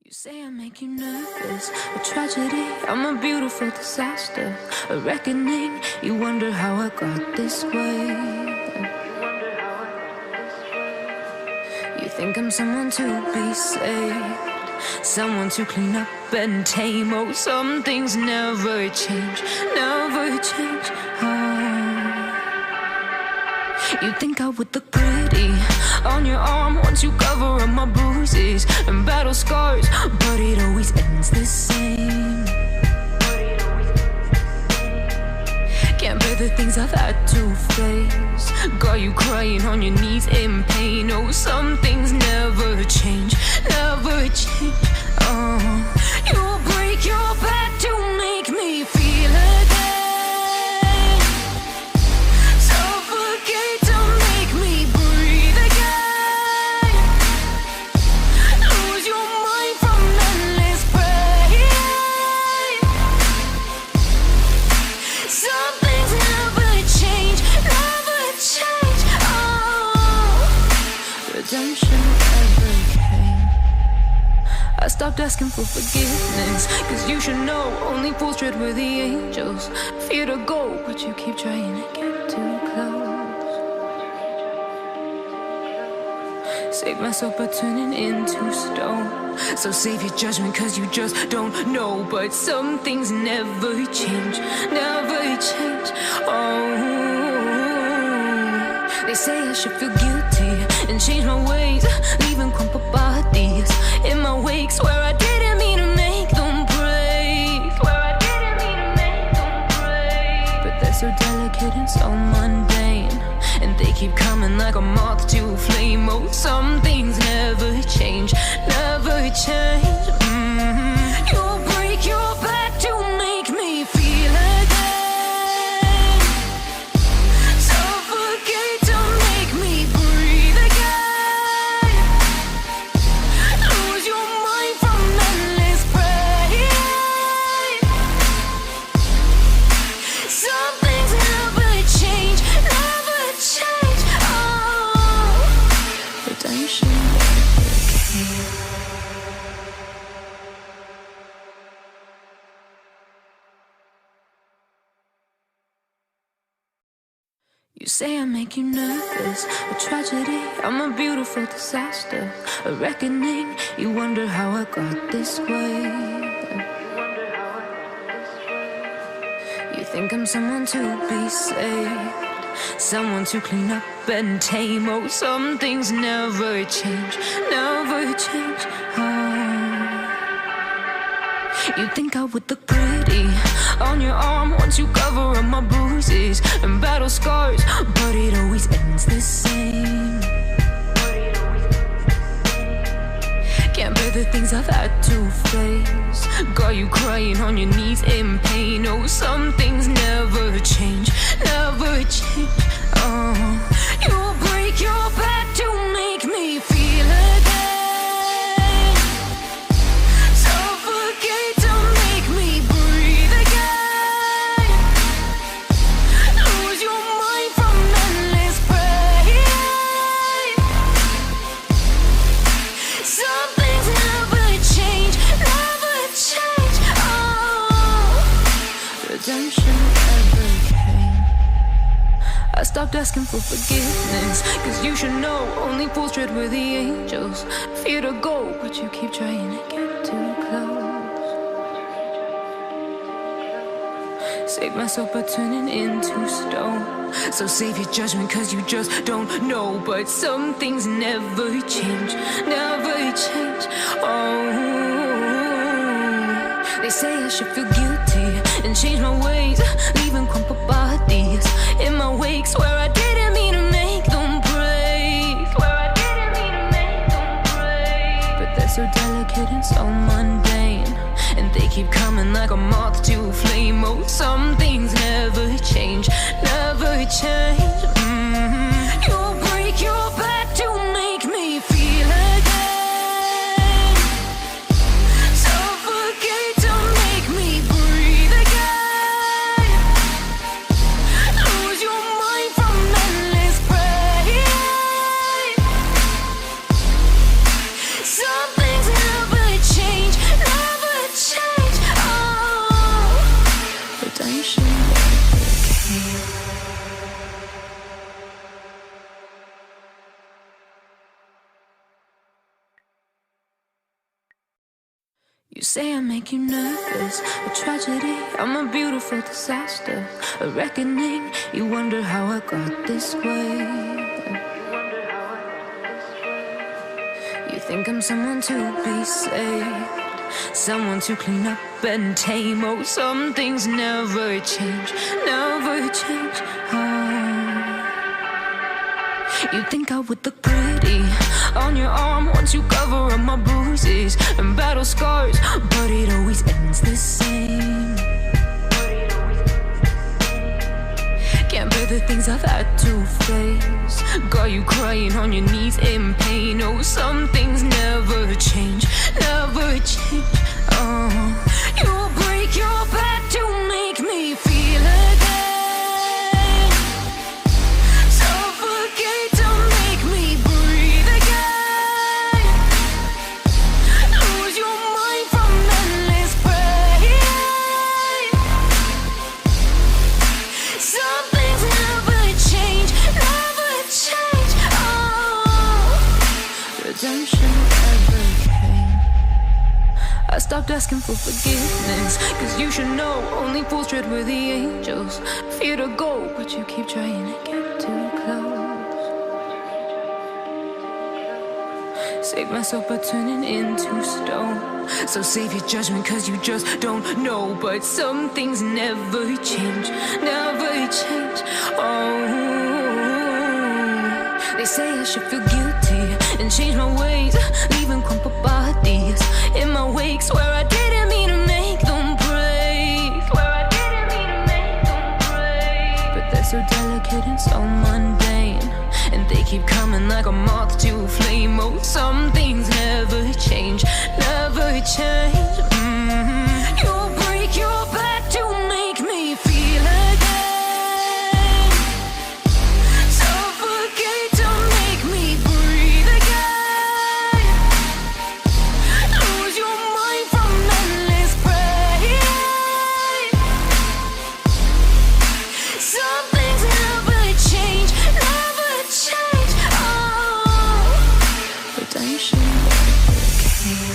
You say I make you nervous, a tragedy, I'm a beautiful disaster, a reckoning, you wonder how I got this way. You think I'm someone to be saved, someone to clean up and tame. Oh, some things never change, never change. You think I would look pretty on your arm once you cover up my bruises and battle scars, but it always ends the same. Can't bear the things I've had to face, got you crying on your knees in pain. Oh, some things never change, never change. You'll break your back to make me feel again, suffocate to make me breathe again, lose your mind from endless pain. Some things never change, never change. Redemption never came. I stopped asking for forgiveness, cause you should know only fools tread where the angels fear to go, but you keep trying to get too close. Save myself by turning into stone, so save your judgment cause you just don't know. But some things never change, never change. They say I should feel guilty and change my ways, leaving crumpled bodies in my wake. Swear I didn't mean to make them break, swear I didn't mean to make them break. But they're so delicate and so mundane, and they keep coming like a moth to a flame. Oh, some things never change, never change. You'll break your back to make me feel again, suffocate to make me breathe again, lose your mind from endless pain. Some things never change, never change. Redemption never came. You say I make you nervous, a tragedy, I'm a beautiful disaster, a reckoning, you wonder how I got this way. You think I'm someone to be saved, someone to clean up and tame. Oh, some things never change, never change. You think I would look pretty on your arm once you cover up my bruises and battle scars, but it always ends the same. Can't bear the things I've had to face, got you crying on your knees in pain. Oh, some things never change, never change. You'll break your back to make me feel again, suffocate to make me breathe again, lose your mind from endless pain. 'Cause some things never change, never change. You'll break your back to make me feel again, suffocate to make me breathe again, lose your mind from endless pain. Some things never change, never change. You'll break your back to make me feel again, suffocate to make me breathe again, lose your mind from endless pain. Some things never change, never change. Redemption never came. I stopped asking for forgiveness, cause you should know only fools tread where the angels fear to go, but you keep trying to get too close. Save myself by turning into stone, so save your judgment cause you just don't know. But some things never change, never change. They say I should feel guilty and change my ways, leaving crumpled bodies in my wake. Swear I didn't mean to make them break, swear I didn't mean to make them break. But they're so delicate and so mundane, and they keep coming like a moth to a flame. Oh, some things never change, never change. You'll break your back to make me feel again, suffocate to make me breathe again, lose your mind from endless pain. Some things never change. You say I make you nervous, a tragedy, I'm a beautiful disaster, a reckoning. You wonder how I got this way. You think I'm someone to be saved, someone to clean up and tame. Oh, some things never change, never change. You think I would look pretty on your arm once you cover up my bruises and battle scars, but it always ends the same. Can't bear the things I've had to face, got you crying on your knees in pain. Oh, some things never change, never change. Oh, you break your back to make me feel again, suffocate to make me breathe again, lose your mind from endless pain. Some things never change, never change. Oh, redemption never came. I stopped asking for forgiveness, cause you should know only fools tread with the angels. Fear to go, but you keep trying to get too close. Save myself by turning into stone. So save your judgment, cause you just don't know. But some things never change, never change. Oh, they say I should feel guilty and change my ways, leaving crumpled bodies in my wake. Swear I didn't mean to make them break, swear I didn't mean to make them break. But they're so delicate and so mundane, and they keep coming like a moth to a flame. Oh, some things never change, never change. You break your back to make me feel again, suffocate to make me breathe again, lose your mind from endless pain. Some things never change, never change. Oh, redemption never came.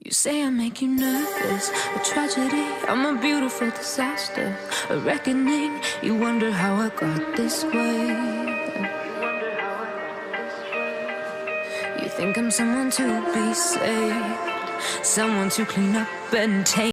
You say I make you nervous, a tragedy, I'm a beautiful disaster, a reckoning. You wonder how I got this way. You think I'm someone to be saved, someone to clean up and tame.